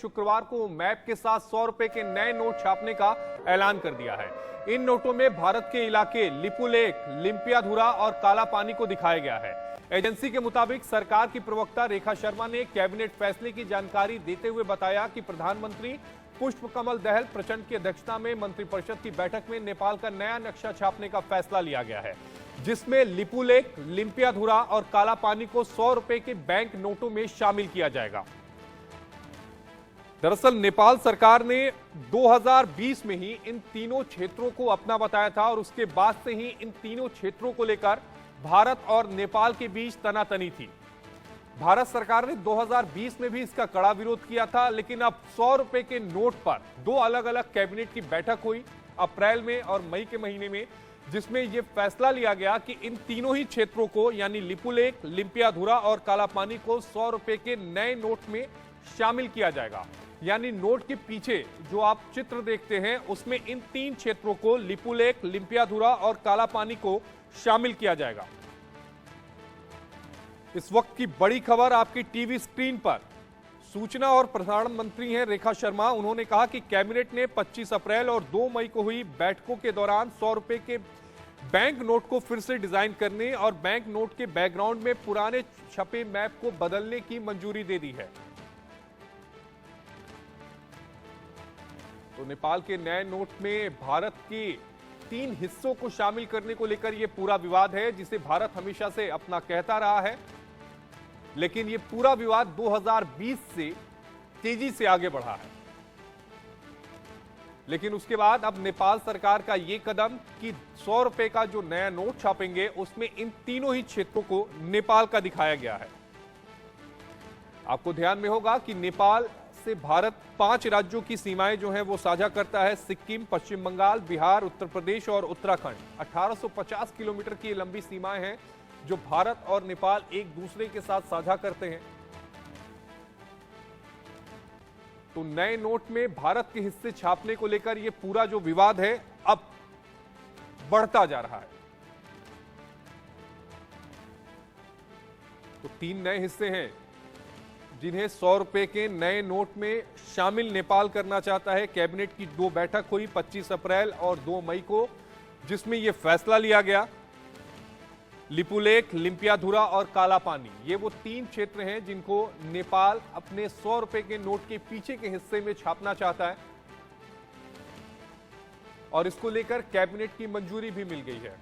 शुक्रवार को मैप के साथ 100 रुपए के नए नोट छापने का ऐलान कर दिया है। इन नोटों में भारत के इलाके लिपुलेख, लिम्पियाधुरा और काला पानी को दिखाया गया है। एजेंसी के मुताबिक सरकार की प्रवक्ता रेखा शर्मा ने कैबिनेट फैसले की जानकारी देते हुए बताया कि प्रधानमंत्री पुष्प कमल दहल प्रचंड की अध्यक्षता में मंत्रिपरिषद की बैठक में नेपाल का नया नक्शा छापने का फैसला लिया गया है, जिसमें लिपुलेख, लिम्पियाधुरा और काला पानी को 100 रुपए के बैंक नोटों में शामिल किया जाएगा। दरअसल नेपाल सरकार ने 2020 में ही इन तीनों क्षेत्रों को अपना बताया था और उसके बाद से ही इन तीनों क्षेत्रों को लेकर भारत और नेपाल के बीच तनातनी थी। भारत सरकार ने 2020 में भी इसका कड़ा विरोध किया था, लेकिन अब 100 रुपए के नोट पर दो अलग अलग कैबिनेट की बैठक हुई अप्रैल में और मई के महीने में, जिसमें यह फैसला लिया गया कि इन तीनों ही क्षेत्रों को यानी लिपुलेख, लिम्पियाधुरा और काला पानी को 100 रुपए के नए नोट में शामिल किया जाएगा। यानी नोट के पीछे जो आप चित्र देखते हैं उसमें इन तीन क्षेत्रों को लिपुलेख, लिम्पियाधुरा और काला पानी को शामिल किया जाएगा। इस वक्त की बड़ी खबर आपकी टीवी स्क्रीन पर। सूचना और प्रसारण मंत्री हैं रेखा शर्मा। उन्होंने कहा कि कैबिनेट ने 25 अप्रैल और 2 मई को हुई बैठकों के दौरान 100 रुपए के बैंक नोट को फिर से डिजाइन करने और बैंक नोट के बैकग्राउंड में पुराने छपे मैप को बदलने की मंजूरी दे दी है। तो नेपाल के नए नोट में भारत के 3 हिस्सों को शामिल करने को लेकर यह पूरा विवाद है, जिसे भारत हमेशा से अपना कहता रहा है, लेकिन यह पूरा विवाद 2020 से तेजी से आगे बढ़ा है। लेकिन उसके बाद अब नेपाल सरकार का यह कदम कि 100 रुपए का जो नया नोट छापेंगे उसमें इन तीनों ही क्षेत्रों को नेपाल का दिखाया गया है। आपको ध्यान में होगा कि नेपाल से भारत 5 राज्यों की सीमाएं जो हैं वो साझा करता है। सिक्किम, पश्चिम बंगाल, बिहार, उत्तर प्रदेश और उत्तराखंड। 1850 किलोमीटर की लंबी सीमाएं हैं जो भारत और नेपाल एक दूसरे के साथ साझा करते हैं। तो नए नोट में भारत के हिस्से छापने को लेकर यह पूरा जो विवाद है अब बढ़ता जा रहा है। तो 3 नए हिस्से हैं जिन्हें 100 रुपए के नए नोट में शामिल नेपाल करना चाहता है। कैबिनेट की 2 बैठक हुई 25 अप्रैल और 2 मई को, जिसमें यह फैसला लिया गया। लिपुलेख, लिम्पियाधुरा और काला पानी, ये वो 3 क्षेत्र हैं जिनको नेपाल अपने 100 रुपए के नोट के पीछे के हिस्से में छापना चाहता है और इसको लेकर कैबिनेट की मंजूरी भी मिल गई है।